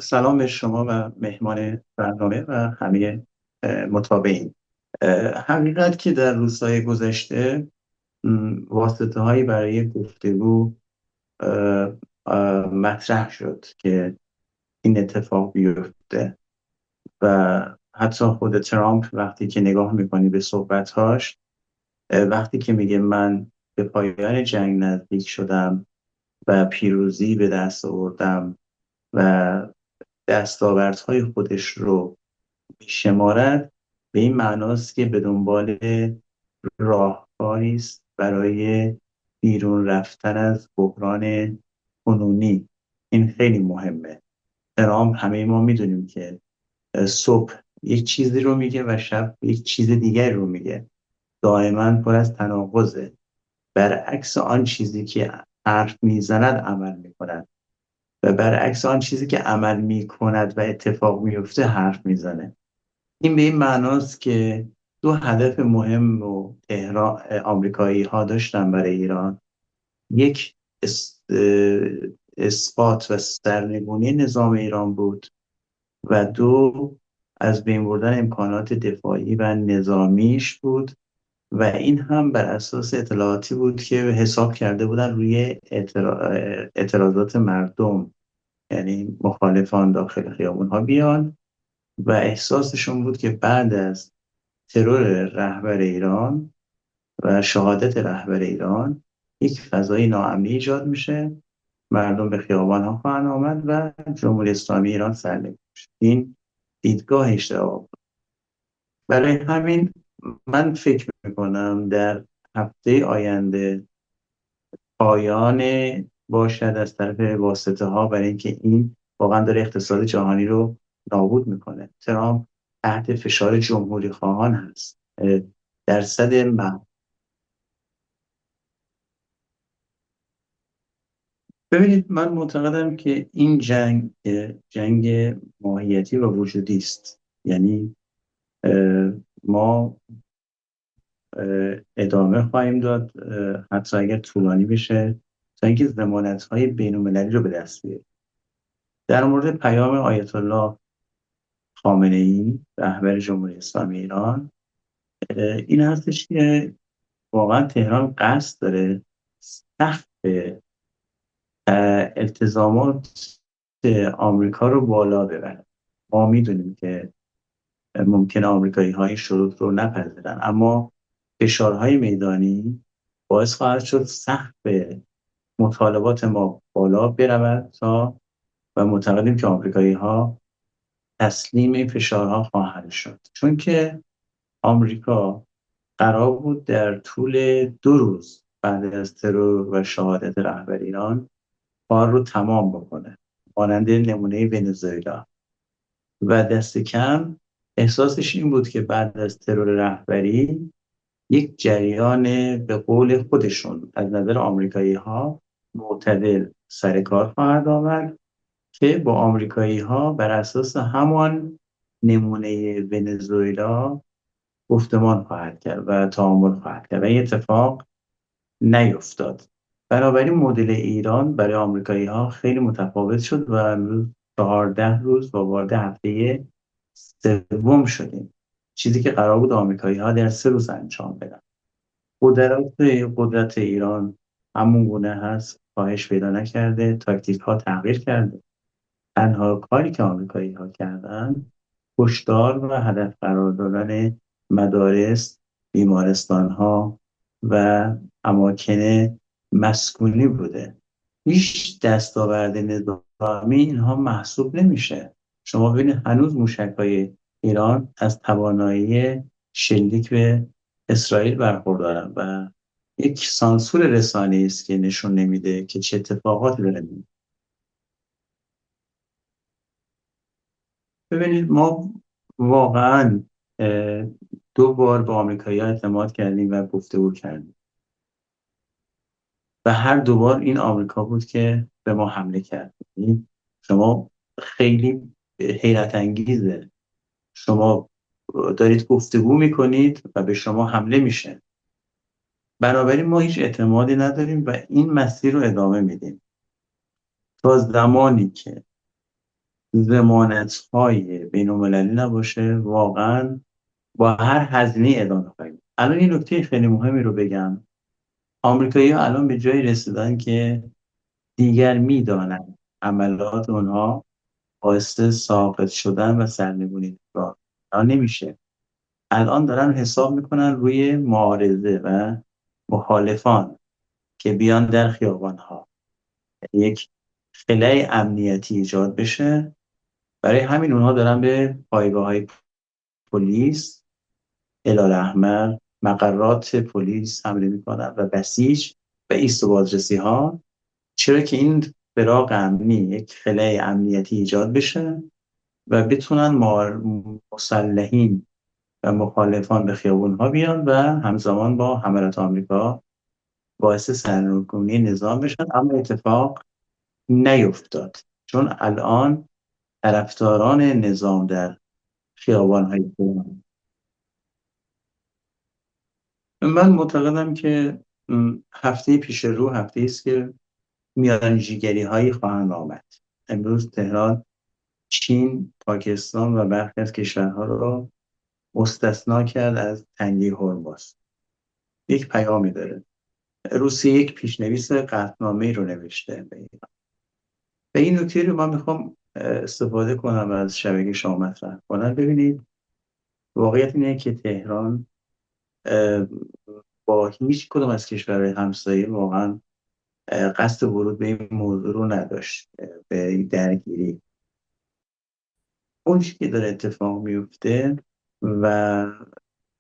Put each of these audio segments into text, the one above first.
سلام به شما و مهمان برنامه و همه متابعین. حقیقت که در روزهای گذشته واسطه هایی برای گفتگو اه، مطرح شد که این اتفاق بیفته و حتی خود ترامپ وقتی که نگاه میکنی به صحبتهاش، وقتی که میگه من به پایان جنگ نزدیک شدم و پیروزی به دست آوردم و دستاوردهای خودش رو میشمارد، به این معناست که به دنبال راهکاری است برای بیرون رفتن از بحران کنونی. این خیلی مهمه. ترامپ همه ما میدونیم که صبح یک چیزی رو میگه و شب یک چیز دیگر رو میگه. دائما پر از تناقضه. برعکس آن چیزی که حرف میزند عمل میکند و برعکس آن چیزی که عمل میکند و اتفاق میفته حرف میزنه. این به این معناست که دو هدف مهم رو تهران آمریکایی ها داشتن برای ایران. یک، اثبات و سرنگونی نظام ایران بود و دو، از بین بردن امکانات دفاعی و نظامیش بود و این هم بر اساس اطلاعاتی بود که حساب کرده بودن روی اعتراضات مردم، یعنی مخالفان داخل خیابون ها بیان و احساسشون بود که بعد از ترور رهبر ایران و شهادت رهبر ایران یک فضای ناامنی ایجاد میشه، مردم به خیابان ها خواهند آمد و جمهوری اسلامی ایران سرنگون میشه. این دیدگاه اشتباه بود. برای همین من فکر میکنم در هفته آینده پایان باشد از طرف واسطه ها، برای اینکه این واقعا داره اقتصاد جهانی رو نابود میکنه. ترامپ تحت فشار جمهوری خواهان هست. درصد ببینید، من معتقدم که این جنگ جنگ ماهیتی و وجودی است. یعنی ما ادامه خواهیم داد، حتی اگر طولانی بشه، تا اینکه ضمانت‌های بین‌المللی رو به دست بیاریم. در مورد پیام آیت الله خامنه‌ای رهبر جمهوری اسلامی ایران، این هستش که واقعا تهران قصد داره سقف التزامات آمریکا رو بالا ببره. ما میدونیم که ممکنه آمریکایی ها این شروط رو نپذیرن، اما فشارهای میدانی باعث خواهد شد سقف مطالبات ما بالا برود تا و معتقدیم که آمریکایی ها تسلیم این فشارها خواهند شد، چون که آمریکا قرار بود در طول 2 روز بعد از ترور و شهادت رهبر ایران کار رو تمام بکنه، مانند نمونه ونزوئلا. و دست کم احساسش این بود که بعد از ترور رهبری یک جریان، به قول خودشون از نظر آمریکایی ها، معتدل سر کار خواهد آمد که با آمریکایی ها بر اساس همان نمونه ونزوئلا گفتمان خواهد کرد و تعامل خواهد کرد و این اتفاق نیفتاد. بنابراین مدل ایران برای آمریکایی ها خیلی متفاوت شد و امروز 14 روز و وارد هفته سوم شدیم، چیزی که قرار بود آمریکایی ها در 3 روز انجام بدن. قدرت قدرت ایران همون گونه هست، کاهش پیدا نکرده، تاکتیک ها تغییر کرده. تنها کاری که آمریکایی ها کردن کشتار و هدف قرار دادن مدارس، بیمارستان ها و اماکن مسکونی بوده. هیچ دستاورد نظامی اینها محسوب نمیشه. شما ببینید هنوز موشک‌های ایران از توانایی شلیک به اسرائیل برخوردارن و یک سانسور رسانه‌ای است که نشون نمیده که چه اتفاقاتی داره میفته. ببینید، ما واقعا 2 بار به آمریکایی‌ها اعتماد کردیم و گفتگو کردیم و هر 2 بار این آمریکا بود که به ما حمله کرد. یعنی شما خیلی حیرت انگیزه، شما دارید گفتگو میکنید و به شما حمله میشه. بنابراین ما هیچ اعتمادی نداریم و این مسیر رو ادامه میدیم تا زمانی که ضمانت‌های بین‌المللی نباشه، واقعا با هر هزینه ادامه خواهیم. الان یه نکته خیلی مهمی رو بگم. آمریکایی‌ها الان به جایی رسیدن که دیگر می‌دانند عملات اونها باعث ساقط شدن و سرنگونی راه نمیشه. الان دارن حساب میکنن روی معارضه و مخالفان که بیان در خیابان‌ها، یک خلأ امنیتی ایجاد بشه. برای همین اونها دارن به پایگاه‌های پلیس، هلال مقرات پلیس حمله میکنن و بسیج و ایست و بازرسی‌ها، چرا که این فراق امنی، یک خلأ امنیتی ایجاد بشه و بتونن مسلحین و مخالفان به خیابون‌ها بیان و همزمان با حملات آمریکا باعث سرنگونی نظام بشن. اما اتفاق نیفتاد، چون الان طرفداران نظام در خیابان‌های تهران، من معتقدم که هفته پیش رو هفته است که میانجیگری خواهند آمد. امروز تهران چین، پاکستان و برخی از کشورها را مستثنا کرد از تنگه هرمز. یک پیامی داره. روسیه یک پیشنویس قطعنامه‌ای رو نوشته به ایران. و این نکته رو من میخوام استفاده کنم از شبکه شما مطرح کنم. ببینید، واقعیت اینه که تهران با هیچ کدوم از کشورهای همسایه واقعا قصد ورود به این موضوع رو نداشت، به این درگیری. اون چیزی که داره اتفاق میفته و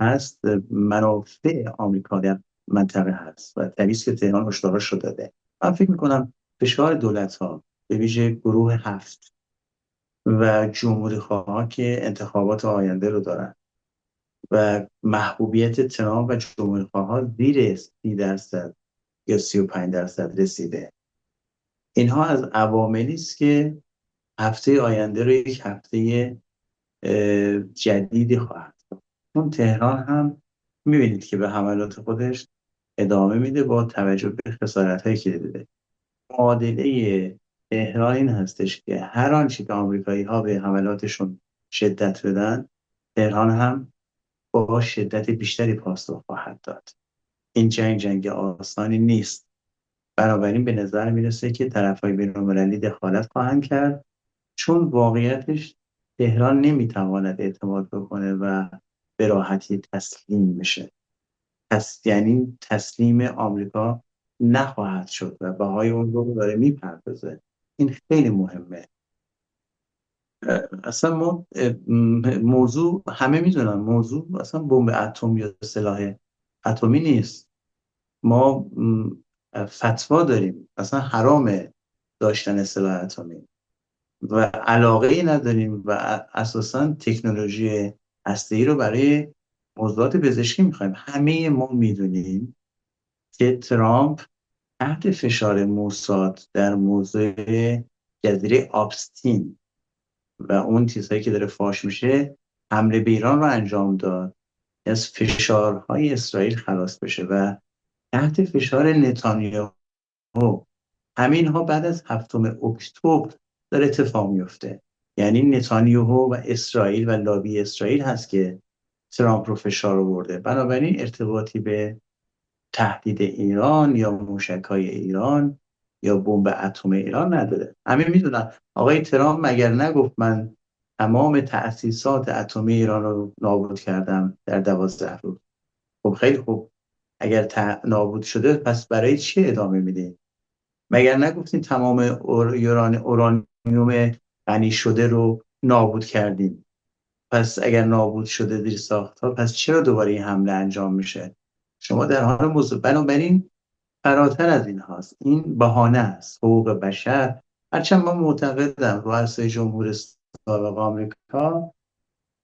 هست، منافع آمریکا در منطقه هست و طبیعی است که تهران هشدارش رو داده. من فکر میکنم فشار دولت‌ها، به ویژه گروه هفت و جمهوری‌خواها که انتخابات آینده رو دارن و محبوبیت ترامپ و جمهوری‌خواها زیر 30% یا 35% رسیده. اینها از عواملی است که هفته آینده رو یک هفته جدیدی خواهد بود. چون تهران هم می‌بینید که به حملات خودش ادامه میده با توجه به خسارت‌هایی که دیده. معادله تهران این هستش که هر آنچه که آمریکایی‌ها به حملاتشون شدت بدن، تهران هم با شدت بیشتری پاسخ خواهد داد. این جنگ آسانی نیست. بنابراین به نظر میرسه که طرف‌های بین‌المللی دخالت خواهند کرد، چون واقعیتش تهران نمیتواند اعتماد بکنه و به راحتی تسلیم بشه. یعنی تسلیم آمریکا نخواهد شد و بهای اون رو داره میپردازه. این خیلی مهمه. اصلا ما موضوع، همه میدونن موضوع اصلا بمب اتم یا سلاح اتمی نیست. ما فتوا داریم اصلا حرامه داشتن سلاح اتمی و علاقه ای نداریم و اساسا تکنولوژی هسته‌ای رو برای موضوعات پزشکی میخوایم. همه ما میدونیم که ترامپ تحت فشار موساد در موضوع جزیره آبستین و اون چیزهایی که داره فاش میشه حمله به ایران رو انجام داد، از فشارهای اسرائیل خلاص بشه و تحت فشار نتانیاهو. همین ها بعد از 7 اکتبر داره اتفاق میفته. یعنی نتانیاهو و اسرائیل و لابی اسرائیل هست که ترامپ رو فشار آورده. بنابراین ارتباطی به تهدید ایران یا موشک‌های ایران یا بمب اتم ایران نداره. همه میدونن. آقای ترامپ مگر نگفت من تمام تأسیسات اتمی ایران رو نابود کردم در 12 روز؟ خب خیلی خوب، اگر نابود شده پس برای چی ادامه میدین؟ مگر نگفتین تمام اورانیوم غنی شده رو نابود کردیم؟ پس اگر نابود شده زیر ساختها، پس چرا دوباره این حمله انجام میشه؟ شما در حال موضوع. بنابراین فراتر از این هاست. این بهانه است. حقوق بشر، هرچند من معتقدم رؤسای جمهور سابق آمریکا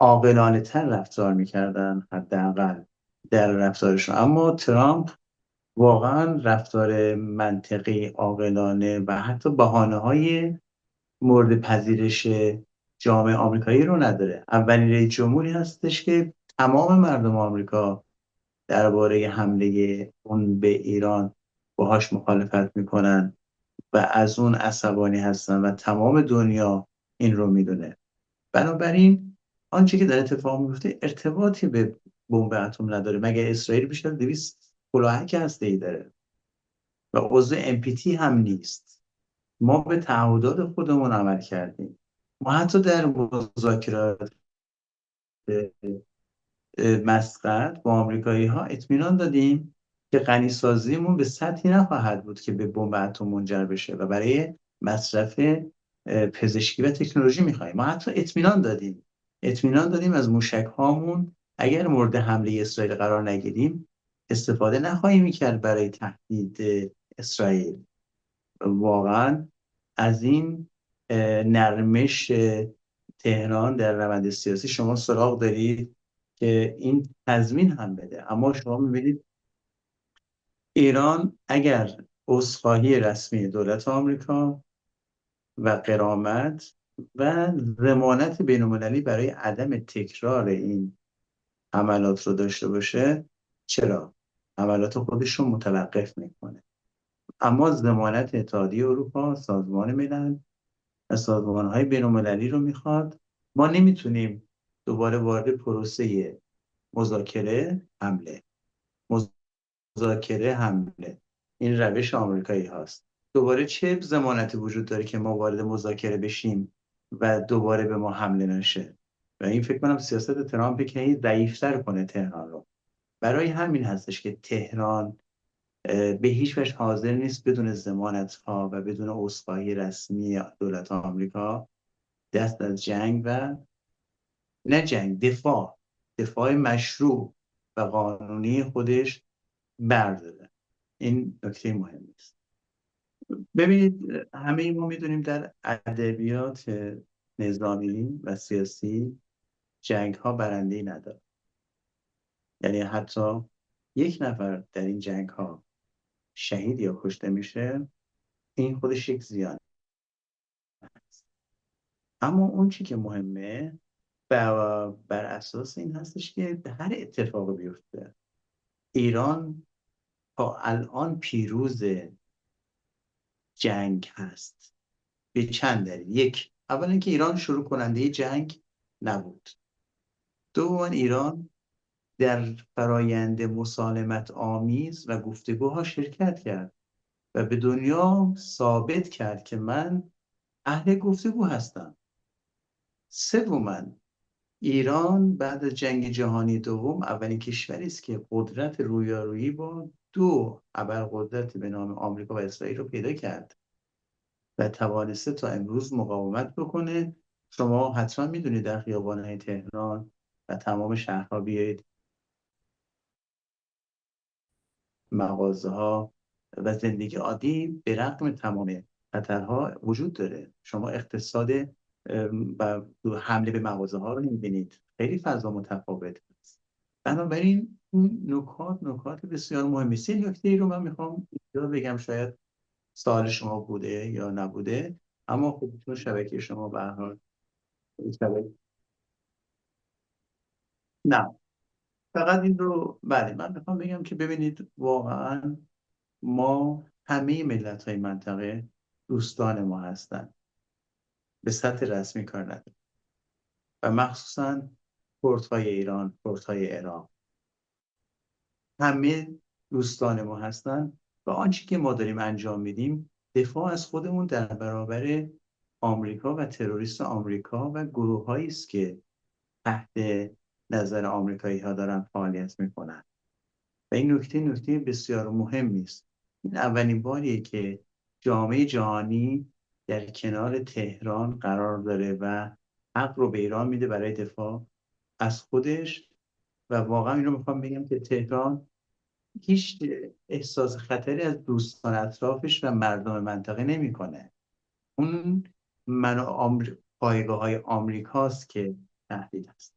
عاقلانه تر رفتار میکردن حداقل در رفتارشون، اما ترامپ واقعا رفتار منطقی، عاقلانه و حتی بهانه‌های مورد پذیرش جامعه آمریکایی رو نداره. اولین رئیس جمهوری هستش که تمام مردم آمریکا درباره حمله اون به ایران باهاش مخالفت میکنن و از اون عصبانی هستن و تمام دنیا این رو میدونه. بنابراین آنچه که در اتفاق میفته ارتباطی به بمب اتم نداره. مگه اسرائیل بیشتر 200 هسته‌ای داره و عضو NPT هم نیست. ما به تعهدات خودمون عمل کردیم. ما حتی در مذاکرات مسقط با آمریکایی ها اطمینان دادیم که غنیسازیمون به سطحی نخواهد بود که به بمب اتم منجر بشه و برای مصرف پزشکی و تکنولوژی میخوایم. ما حتی اطمینان دادیم از موشک هامون اگر مورد حمله اسرائیل قرار نگیریم استفاده نخواهیم کرد برای تهدید اسرائیل. واقعا از این نرمش تهران در روند سیاسی شما سراغ دارید که این تضمین هم بده. اما شما میبینید ایران اگر عذرخواهی رسمی دولت آمریکا و غرامت و ضمانت بین‌المللی برای عدم تکرار این حملات رو داشته باشه، چرا؟ حملات خودش رو متوقف میکنه. اما ضمانت اتحادیه اروپا، سازمان ملل و سازمان‌های بین‌المللی رو میخواد. ما نمیتونیم دوباره وارد پروسه مذاکره حمله این روش آمریکایی هاست. دوباره چه ضمانتی وجود داره که ما وارد مذاکره بشیم و دوباره به ما حمله نشه؟ و این فکر کنم سیاست ترامپ که این ضعیف‌تر کنه تهران رو. برای همین هستش که تهران به هیچ وجه حاضر نیست بدون ضمانت‌ها و بدون عذرخواهی رسمی دولت آمریکا دست از جنگ و نه جنگ، دفاع مشروع و قانونی خودش برداره. این نکته مهمی است. ببینید همه ما میدونیم در ادبیات نظامی و سیاسی جنگ ها برنده‌ای نداره. یعنی حتی یک نفر در این جنگ ها شهید یا کشته میشه، این خودش یک زیان هست. اما اون چی که مهمه بر اساس این هستش که هر اتفاق بیفته ایران تا الان پیروز جنگ هست به چند دلیل. یک، اول اینکه ایران شروع کننده جنگ نبود. دوم، ایران در فرایند مسالمت آمیز و گفتگوها شرکت کرد و به دنیا ثابت کرد که من اهل گفتگو هستم. سوم، ایران بعد از جنگ جهانی دوم اولین کشوری است که قدرت رویارویی با دو ابرقدرت به نام آمریکا و اسرائیل رو پیدا کرد و توانسته تا امروز مقاومت بکنه. شما حتما میدونید در خیابان‌های تهران و تمام شهرها بیایید، مغازه‌ها و زندگی عادی به رغم تمام خطرها وجود داره. شما اقتصاد و حمله به مغازه‌ها رو نمی‌بینید. خیلی فضا متفاوت است. بنابراین این نکات بسیار مهمی است. این نکته ای رو من میخوام بگم، شاید سوال شما بوده یا نبوده، اما خب چون شبکه شما به هر حال نه، فقط این رو بله من میخوام بگم که ببینید واقعا ما همه ملت‌های منطقه دوستان ما هستند، به سطح رسمی کار نداریم و مخصوصا کردهای ایران، کردهای عراق، همه دوستان ما هستند و آنچه که ما داریم انجام میدیم دفاع از خودمون در برابر آمریکا و تروریست آمریکا و گروه‌هایی است که تحت نظر آمریکایی ها دارن فعالیت میکنن و این نکته بسیار مهمی است. این اولین باریه که جامعه جهانی در کنار تهران قرار داره و حق رو به ایران میده برای دفاع از خودش. و واقعا این رو میخوام بگم که تهران هیچ احساس خطری از دوستان اطرافش و مردم منطقه نمیکنه. اون پایگاه های آمریکاست که تهدید است.